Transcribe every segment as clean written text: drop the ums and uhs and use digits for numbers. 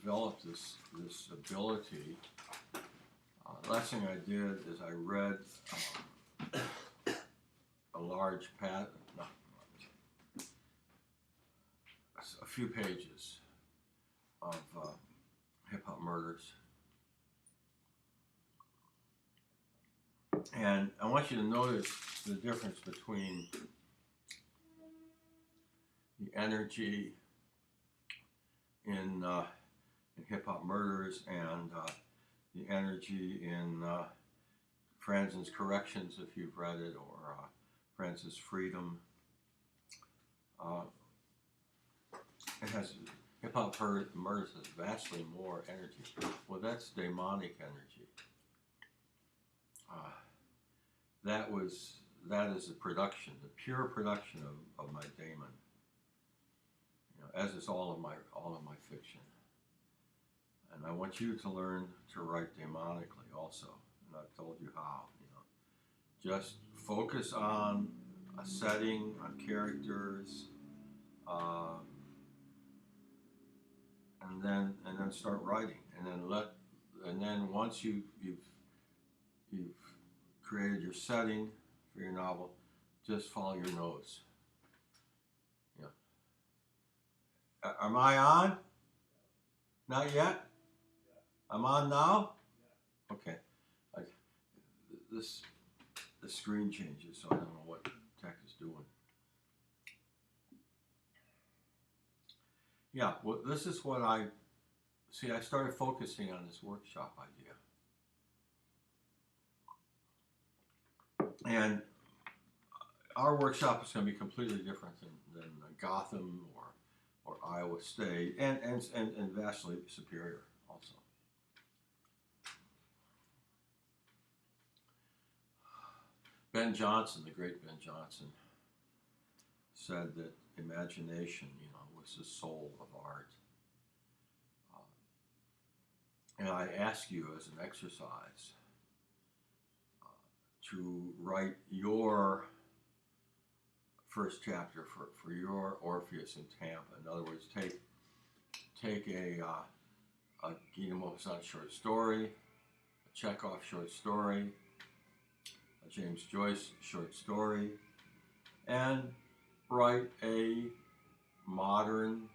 developed this ability. The last thing I did is I read a large a few pages of Hip Hop Murders, and I want you to notice the difference between the energy in Hip Hop Murders and the energy in Franzen's Corrections, if you've read it, or Franzen's Freedom. It has Hip Hop Murders has vastly more energy. Well, that's demonic energy. That is the production, the pure production of my daemon. You know, as is all of my fiction. And I want you to learn to write demonically also. And I've told you how. You know, just focus on a setting, on characters, and then start writing. And then once you've created your setting for your novel, just follow your nose. You know, am I on? Not yet. I'm on now? Okay. The screen changes, so I don't know what tech is doing. Yeah, well, this is what I started focusing on this workshop idea. And our workshop is going to be completely different than Gotham or Iowa State, and vastly superior also. Ben Jonson, the great Ben Jonson, said that imagination, was the soul of art. And I ask you as an exercise to write your first chapter for your Orpheus in Tampa. In other words, take a Guy de Maupassant short story, a Chekhov short story, a James Joyce short story, and write a modern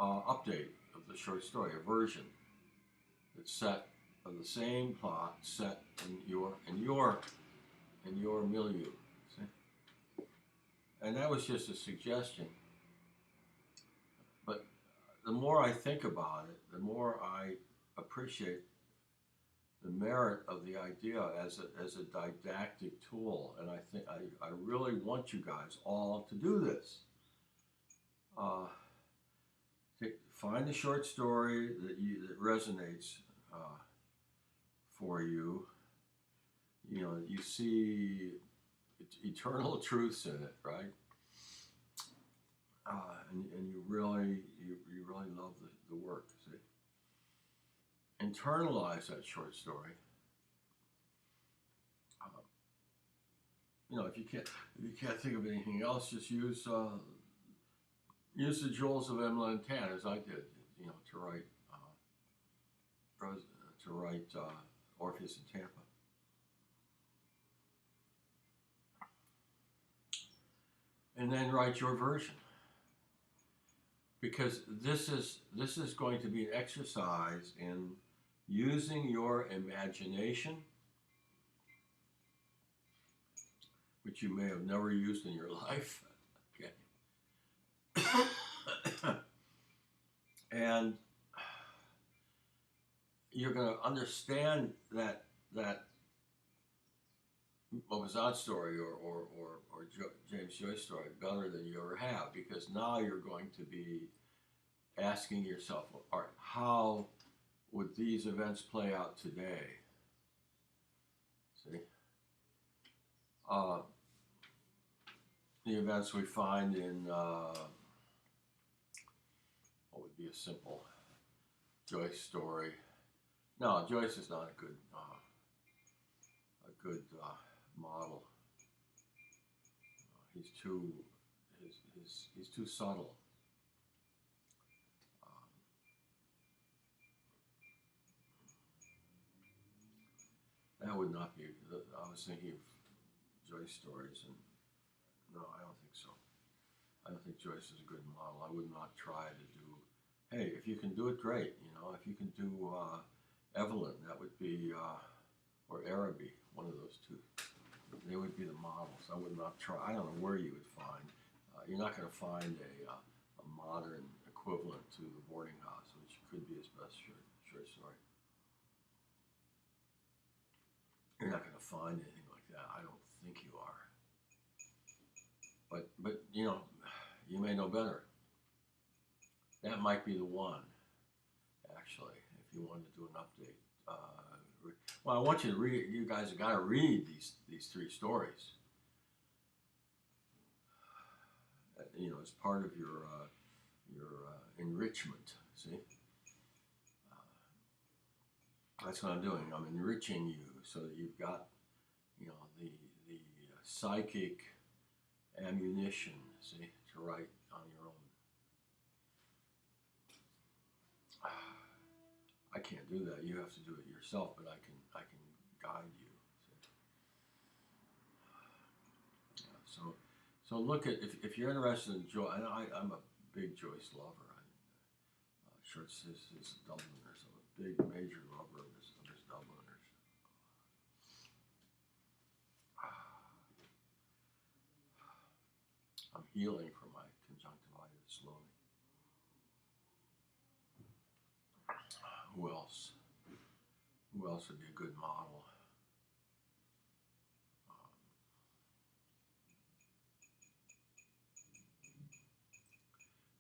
update of the short story, a version that's set of the same plot set in your milieu. See? And that was just a suggestion. But the more I think about it, the more I appreciate the merit of the idea as a didactic tool. And I think I really want you guys all to do this. Find a short story that resonates for you. You know, you see eternal truths in it, right? And you really love the work. See? Internalize that short story. If you can't think of anything else, just use the jewels of Emmeline Tan, as I did, to write Orpheus in Tampa. And then write your version, because this is going to be an exercise in using your imagination, which you may have never used in your life. Okay. And you're going to understand that Maupassant story or James Joyce story better than you ever have, because now you're going to be asking yourself, all right, how would these events play out today? See? The events we find in what would be a simple Joyce story. No, Joyce is not a good model. He's too subtle. That would not be. I was thinking of Joyce stories, and no, I don't think so. I don't think Joyce is a good model. I would not try to do. Hey, if you can do it, great. If you can do Evelyn, that would be, or Araby, one of those two. They would be the models. I would not try. I don't know where you would find. You're not going to find a modern equivalent to The Boarding House, which could be his best short story. You're not going to find anything like that. I don't think you are. But you may know better. That might be the one, actually, if you want to do an update. Well, I want you to read. You guys have got to read these three stories. As part of your enrichment. See, that's what I'm doing. I'm enriching you so that you've got, the psychic ammunition. See, to write on your own. I can't do that. You have to do it yourself, but I can guide you. So look at if you're interested in Joyce. I'm a big Joyce lover. Schurtz is a Dubliner, so a big major lover of his Dubliners. I'm healing from my conjunctivitis slowly. Who else? Who else would be a good model?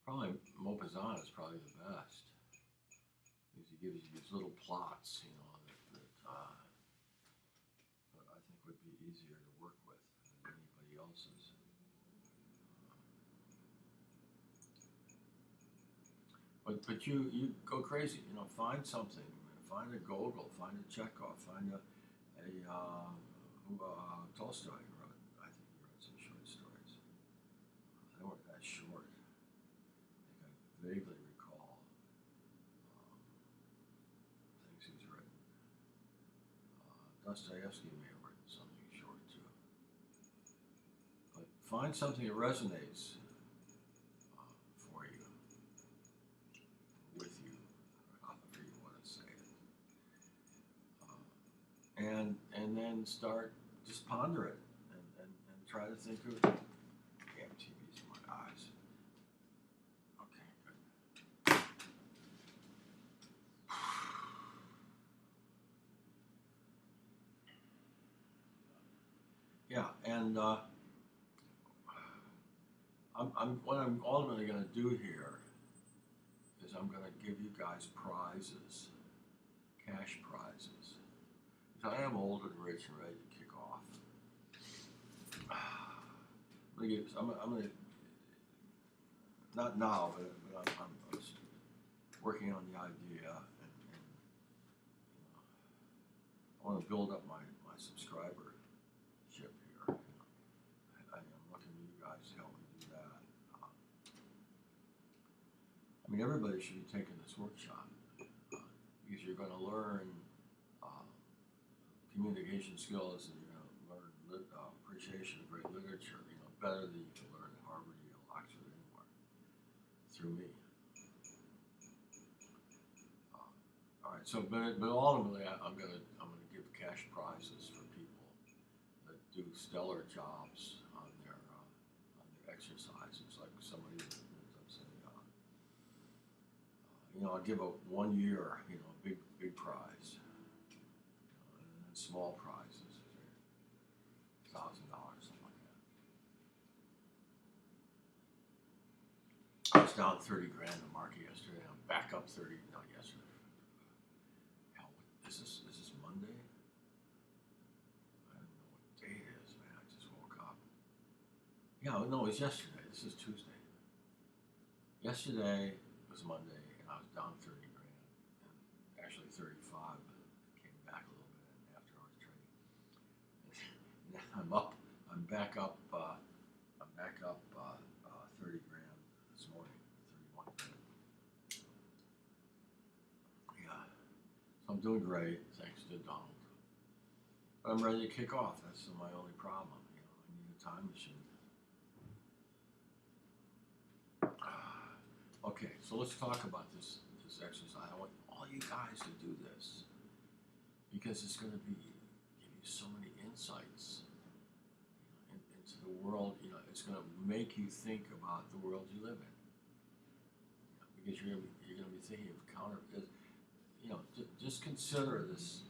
Probably Maupassant is probably the best because he gives you these little plots, that I think would be easier to work with than anybody else's. But you go crazy, find something, find a Gogol, find a Chekhov, find a Tolstoy wrote. I think he wrote some short stories. They weren't that short. I vaguely recall things he's written. Dostoevsky may have written something short too. But find something that resonates for you, with you, however you want to say it. And then start, just ponder it and try to think of, damn TV's in my eyes. Okay, good. Yeah, and what I'm ultimately going to do here is I'm going to give you guys prizes, cash prizes. Because I am old and rich and ready to kick off. I'm going to, not now, but I'm working on the idea, and I want to build up my subscribership here. I am looking to you guys to help me do that. I mean, everybody should be taking this workshop because you're going to learn communication skills, and you're going to learn appreciation of great literature, better than you can learn at Harvard, Yale, Oxford, anywhere, through me. All right, so but ultimately, I'm gonna give cash prizes for people that do stellar jobs on their exercises, like somebody that does I'll give a 1 year, big prize, and then small prizes, $1,000, something like that. I was down 30 grand in the market yesterday. I'm back up 30. Not yesterday. Hell, is this Monday? I don't know what day it is, man. I just woke up. Yeah, no, it was yesterday. This is Tuesday. Yesterday was Monday, and I was down 30 grand, and actually 35, but it came back a little bit in after-hours trading. And then I'm back up 30 grand this morning, 31 grand. Yeah, so I'm doing great, thanks to Donald. I'm ready to kick off. That's my only problem. You know, I need a time machine. Okay, so let's talk about this exercise. I want all you guys to do this because it's going to give you so many insights into the world. You know, it's going to make you think about the world you live in. You know, because you're going to be thinking of counter. You know, just consider this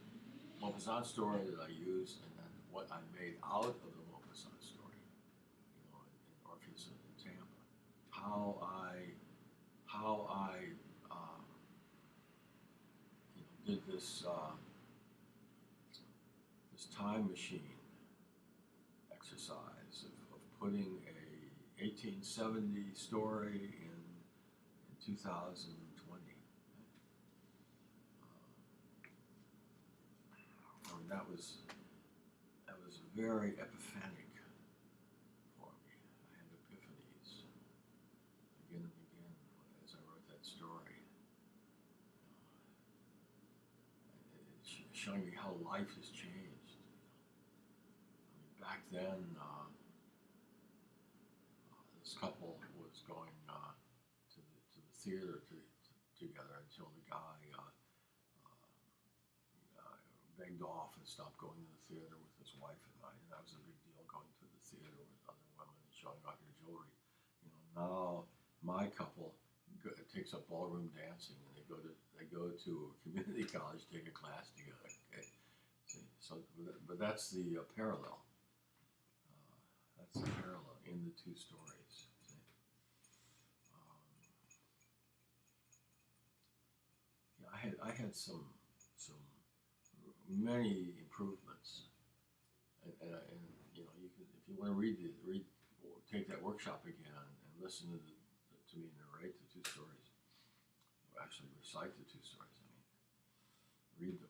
Maupassant story that I used, and then what I made out of the Maupassant story. You know, in Orpheus in Tampa, how I you know, did this time machine exercise of putting a 1870 story in 2020. I mean, that was very epiphanic for me. I had epiphanies again and again as I wrote that story. It's showing me how life has changed. I mean, back then, this couple was going to the theater together until the guy begged off and stopped going to the theater with his wife and I. And that was a big deal, going to the theater with other women and showing off your jewelry. You know, now my couple takes up ballroom dancing, and they go to a community college, take a class together. Okay, see, so but that's the parallel. That's the parallel in the two stories. See? Yeah, I had some many improvements, and you know, you can, if you want to take that workshop again and listen to me narrate the two stories, or actually recite the two stories. I mean, read them.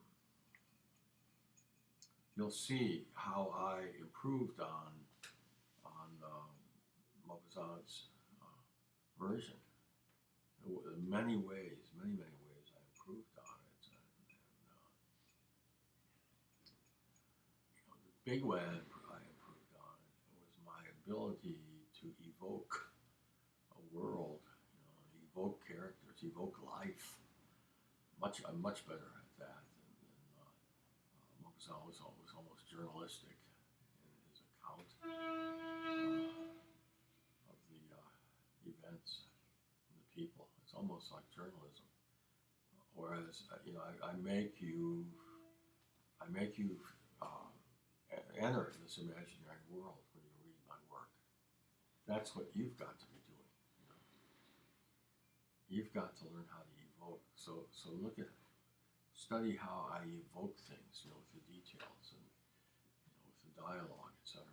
You'll see how I improved on Maupassant's version. In many ways, many ways, I improved on it, and the big way I improved on it was my ability to evoke a world, you know, evoke characters, evoke life. I'm much better at that than Maupassant was almost journalistic in his account of the events and the people. It's almost like journalism. Whereas, you know, I make you uh, enter this imaginary world when you read my work. That's what you've got to be doing. You know? You've got to learn how to evoke. So study how I evoke things, you know, with the details and, you know, with the dialogue, etc.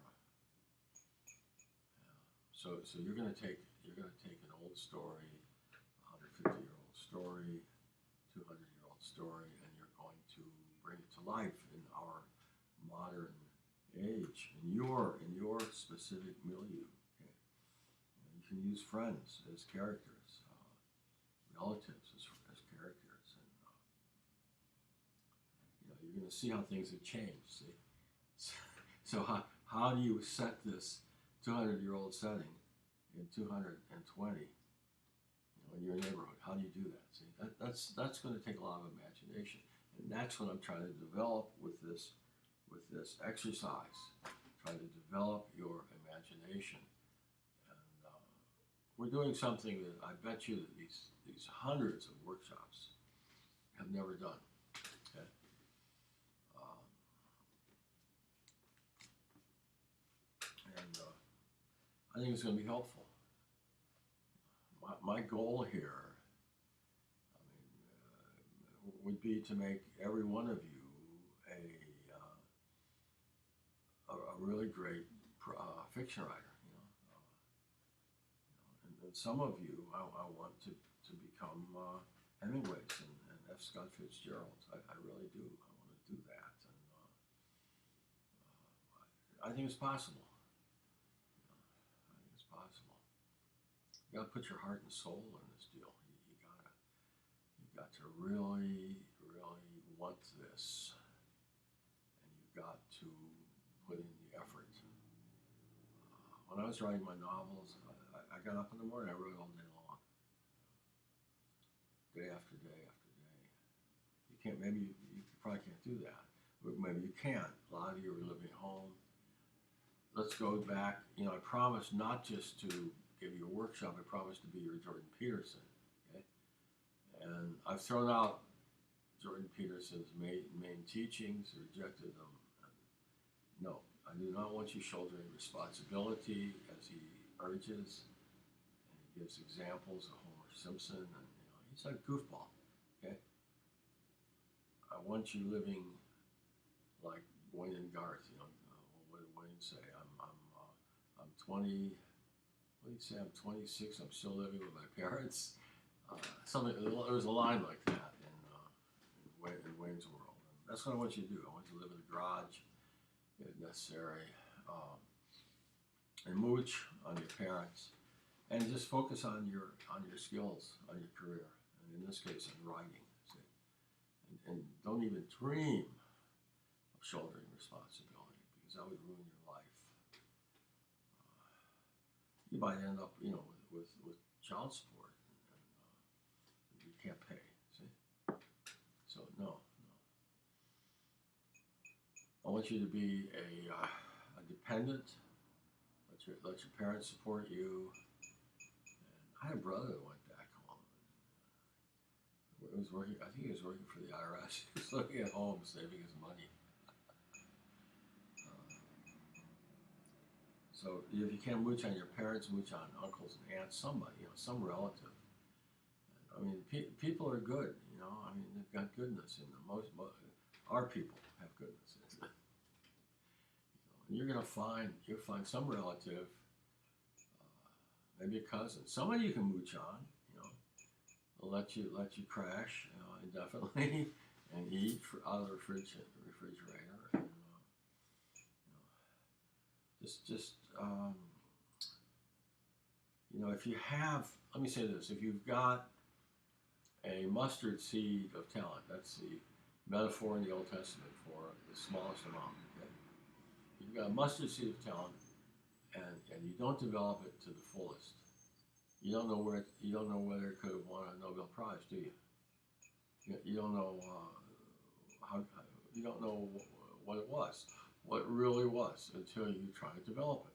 So you're going to take an old story, 150-year-old story, 200-year-old story, and you're going to bring it to life in our modern age, in your specific milieu. Okay? You can use friends as characters, relatives as characters, and you know, you're going to see how things have changed. See, so how do you set this 200-year-old setting in 220? In your neighborhood. How do you do that? See, that's going to take a lot of imagination, and that's what I'm trying to develop with this exercise. Trying to develop your imagination, and we're doing something that I bet you that these hundreds of workshops have never done. Okay, and I think it's going to be helpful. My goal here, I mean, would be to make every one of you a really great fiction writer. And some of you, I want to become Hemingways and F. Scott Fitzgeralds. I really do. I want to do that, and I think it's possible. I think it's possible. You got to put your heart and soul in this deal. You got to really want this, and you got to put in the effort. When I was writing my novels, I got up in the morning, I wrote all day long, day after day after day. You can't, maybe you probably can't do that. But maybe you can. A lot of you are living at home. Let's go back. You know, I promised not just to give you a workshop, I promised to be your Jordan Peterson. Okay? And I've thrown out Jordan Peterson's main teachings, rejected them. No, I do not want you shouldering responsibility as he urges, and he gives examples of Homer Simpson, and he's a goofball. Okay, I want you living like Wayne and Garth. What did Wayne say? I'm 20. What did he say? I'm 26. I'm still living with my parents. Something. There was a line like that in Wayne's world. And that's what I want you to do. I want you to live in a garage, if necessary, and mooch on your parents, and just focus on your skills, on your career, and in this case, on writing. See? And don't even dream of shouldering responsibility, because that would ruin your life. You might end up, with child support, and you can't pay. See, so no. I want you to be a dependent. Let your parents support you. And I had a brother that went back home. He was working. I think he was working for the IRS. He was living at home, saving his money. So if you can't mooch on your parents, mooch on uncles and aunts, somebody, some relative. I mean, people are good. I mean, they've got goodness in them. Most our people have goodness in them. You'll find some relative, maybe a cousin, somebody you can mooch on. They'll let you crash, indefinitely, and eat out of the refrigerator. And, if you have, let me say this: if you've got a mustard seed of talent, that's the metaphor in the Old Testament for the smallest amount. You've got a mustard seed of talent, and you don't develop it to the fullest. You don't know whether it could have won a Nobel Prize, do you? You don't know you don't know what it was, what it really was, until you try to develop it.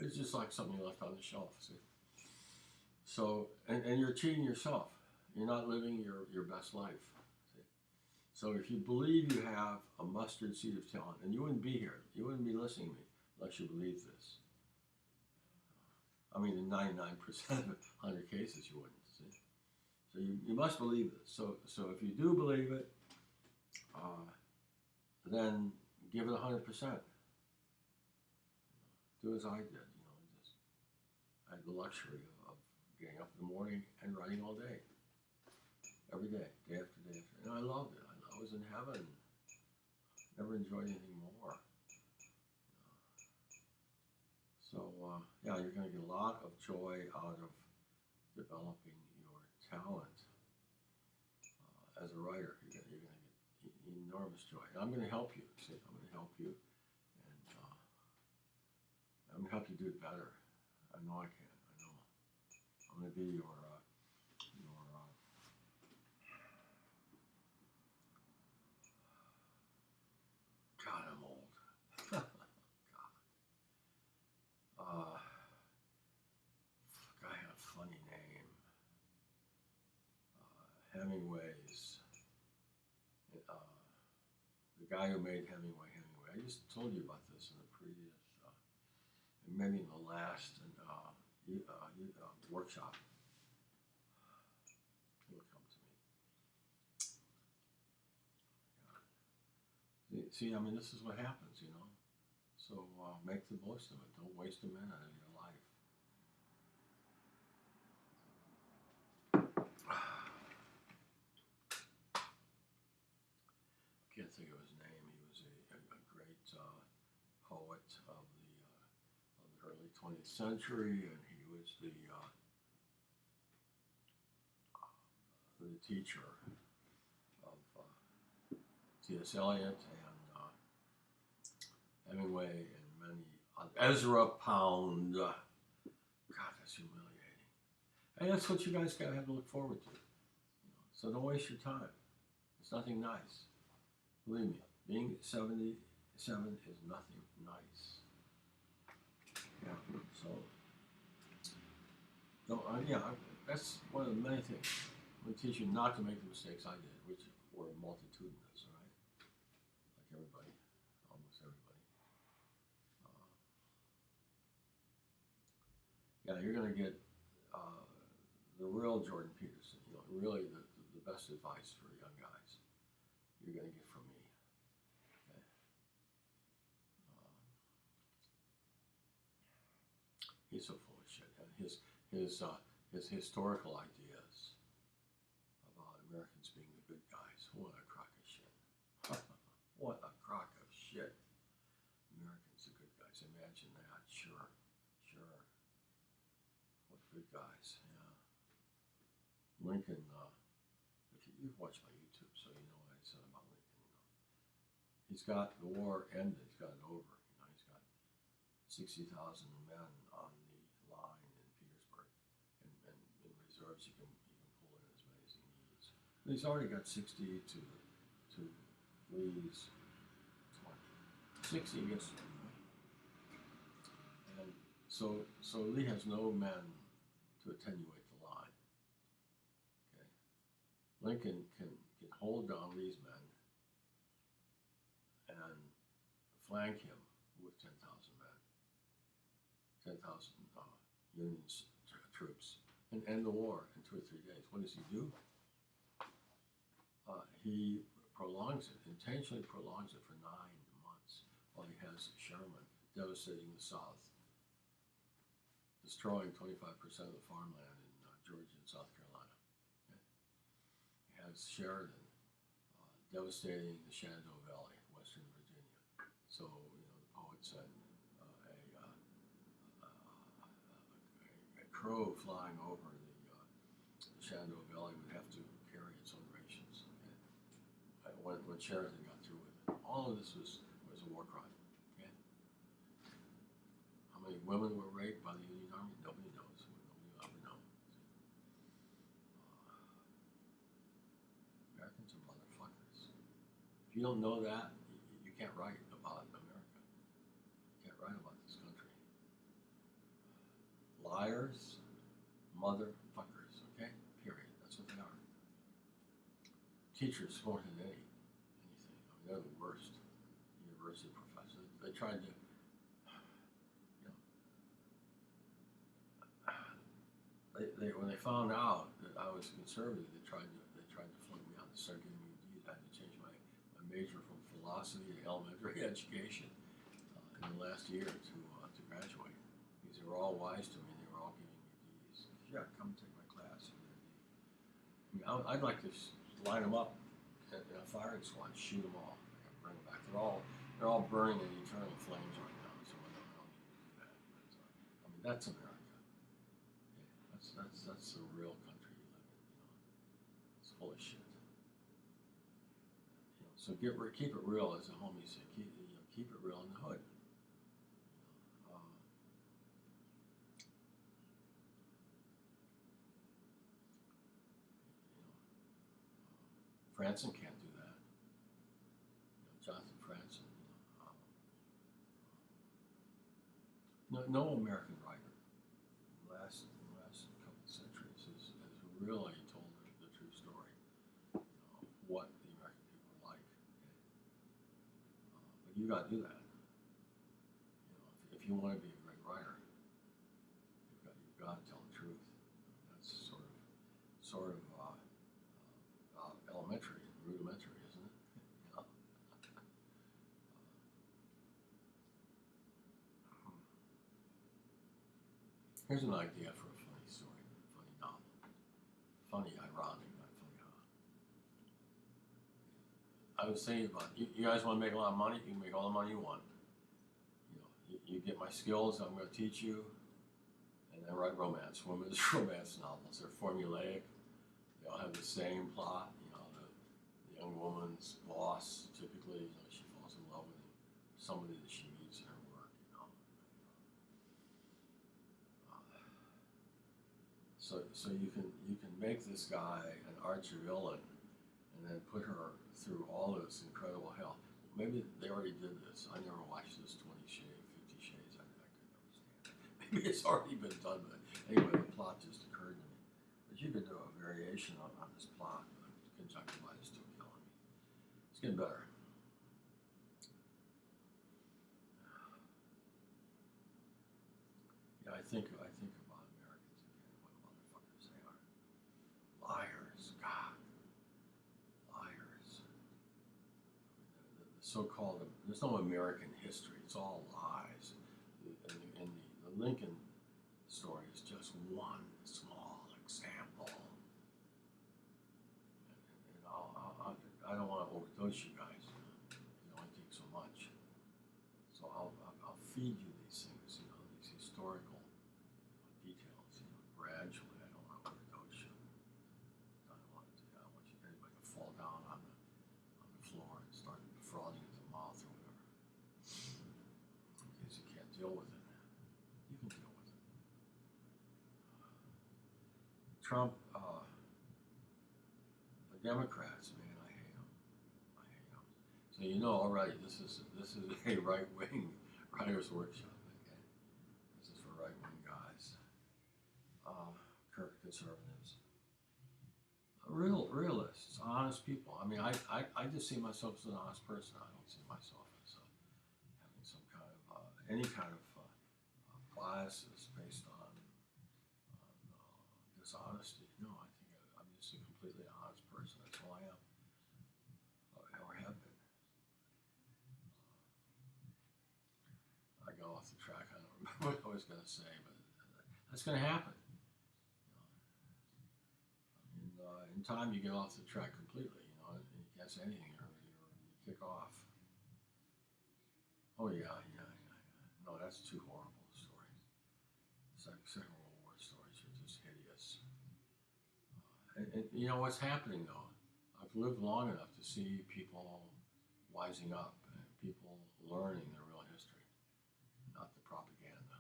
It's just like something you left on the shelf. See? So, and you're cheating yourself. You're not living your best life. So if you believe you have a mustard seed of talent, and you wouldn't be here, you wouldn't be listening to me unless you believe this. I mean, in 99% of 100 cases, you wouldn't. See? So you must believe this. So if you do believe it, then give it 100%. Do as I did. I had the luxury of getting up in the morning and writing all day, every day, day after day. And I loved it. I was in heaven. Never enjoyed anything more. So, you're going to get a lot of joy out of developing your talent as a writer. You're going to get enormous joy. And I'm going to help you. See, I'm going to help you, and I'm going to help you do it better. I know I can. I know. I'm going to be your God, I'm old. God. Guy had a funny name. Hemingway's. The guy who made Hemingway. I just told you about this in the previous, maybe in the last workshop. It'll come to me. See, I mean, this is what happens, So make the most of it. Don't waste a minute of your life. Can't think of his name. He was a great poet of the early 20th century, and he was the teacher of T.S. Eliot, and Ezra Pound. God, that's humiliating. And that's what you guys gotta have to look forward to. So don't waste your time. It's nothing nice. Believe me, being 77 is nothing nice. Yeah. So, no, that's one of the many things. I'm gonna teach you not to make the mistakes I did, which were multitudinous. All right, like everybody, almost everybody. Yeah, you're gonna get the real Jordan Peterson. Really the best advice for young guys. You're gonna get from me. Okay? He's so full of shit. And his historical ideas about Americans being the good guys. What a crock of shit. What a crock of shit. Americans the good guys. Imagine that. Sure. What good guys. Yeah. Lincoln, if you've watched my YouTube, so you know what I said about Lincoln. He's got the war ended. He's got it over. He's got 60,000 men on the line in Petersburg, and in reserves you can pull in as many as he needs. But he's already got 60 to Lee's 20. 60 against 20. And so Lee has no men to attenuate the line. Okay, Lincoln can hold down Lee's men and flank him with 10,000 men, 10,000 Union troops, and end the war in 2 or 3 days. What does he do? He intentionally prolongs it for 9 months while he has Sherman devastating the South, destroying 25% of the farmland in Georgia and South Carolina. Okay? He has Sheridan devastating the Shenandoah Valley, Western Virginia. So, the poet said a crow flying over the Shenandoah Valley would have to carry its own rations. Okay? When Sheridan got through with it, all of this was a war crime. Okay? How many women were raped by the Union Army? Nobody knows. Nobody will ever know. Americans are motherfuckers. If you don't know that, you can't write about America. You can't write about this country. Liars, motherfuckers, okay? Period. That's what they are. Teachers more than anything. They're the worst. University professors. They tried to, when they found out that I was conservative, they tried to flunk me out. They started giving me D's. I had to change my major from philosophy to elementary education in the last year to graduate. Because they were all wise to me. They were all giving me D's. Yeah, come take my class. I'd like to line them up in a firing squad, shoot them all, bring them back. They're all burning in eternal flames right now, so I don't need to do that. But, that's America. That's the real country you live in. It's full of shit. So keep it real, as the homies say. Keep it real in the hood. Franzen can't do that. Jonathan Franzen. No American writer in the last couple of centuries has really told the true story. What the American people are like. But you got to do that. If you want to be a great writer, you've got to tell the truth. That's sort of elementary, rudimentary, isn't it? Here's an idea for a funny story, funny novel. Funny, ironic, not funny. I was thinking about, you guys want to make a lot of money? You can make all the money you want. You get my skills, I'm going to teach you, and I write romance, women's romance novels. They're formulaic. They all have the same plot. The young woman's boss, typically, she falls in love with somebody that she meets in her work. So you can make this guy an arch villain, and then put her through all this incredible hell. Maybe they already did this. I never watched this 50 Shades. I could never stand it. Maybe it's already been done, but anyway, the plot just occurred to me. But you could do a variation on this plot. Conjunctivitis still killing me. It's getting better. Yeah, I think about Americans again. What motherfuckers they are. Liars. God. Liars. The so-called, there's no American history. It's all lies. And the Lincoln story is just one small example. And I don't want to overdose you guys. It only takes so much. So I'll feed you these things, these historical details, gradually. I don't want to overdose you. I don't want anybody to fall down on the floor and start frothing at the mouth or whatever. In case you can't deal with it. You can deal with it. Trump, the Democrats, man, I hate them. I hate them. So already, this is a right-wing writer's workshop. Okay, this is for right-wing guys, conservatives, realists, honest people. I mean, I just see myself as an honest person. I don't see myself as having some kind of any kind of biases based on dishonesty. No, I think I'm just a completely honest person. That's all I am, or have been. I got off the track. I don't remember what I was going to say, but that's going to happen. In time, you get off the track completely. And you can't say anything, or you kick off. Oh yeah. No, that's too horrible a story. Second World War stories are just hideous. And what's happening though? I've lived long enough to see people wising up and people learning their real history, not the propaganda.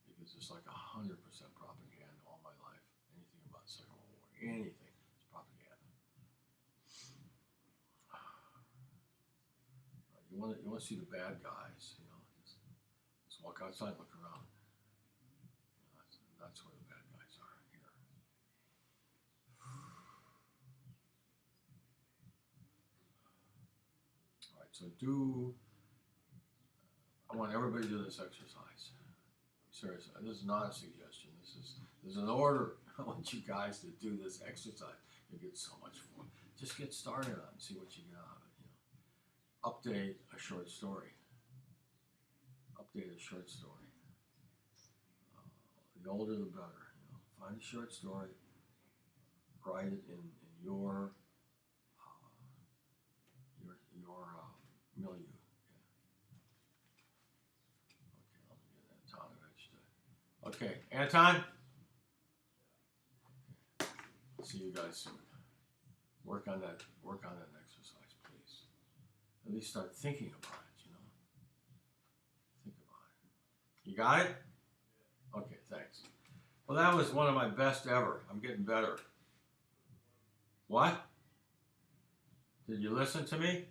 Because it's like 100% propaganda all my life. Anything about the Second World War, anything, it's propaganda. You want to see the bad guys, just walk outside, look around. That's where the bad guys are here. All right, so I want everybody to do this exercise. Seriously, this is not a suggestion. This is an order. I want you guys to do this exercise. You'll get so much fun. Just get started on it. See what you get out of it. Update a short story. Update a short story. The older the better. Find a short story. Write it in your milieu. Okay, Anton? Okay. See you guys soon. Work on that exercise, please. At least start thinking about it, Think about it. You got it? Okay, thanks. Well, that was one of my best ever. I'm getting better. What? Did you listen to me?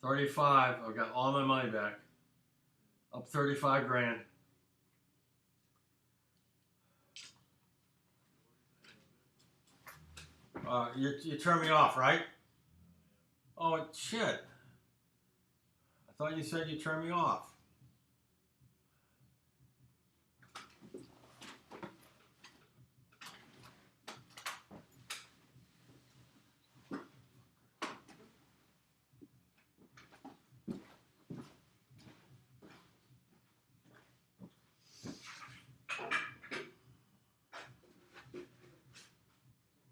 $35. I got all my money back. Up 35 grand. You turned me off, right? Oh, shit. I thought you said you turned me off.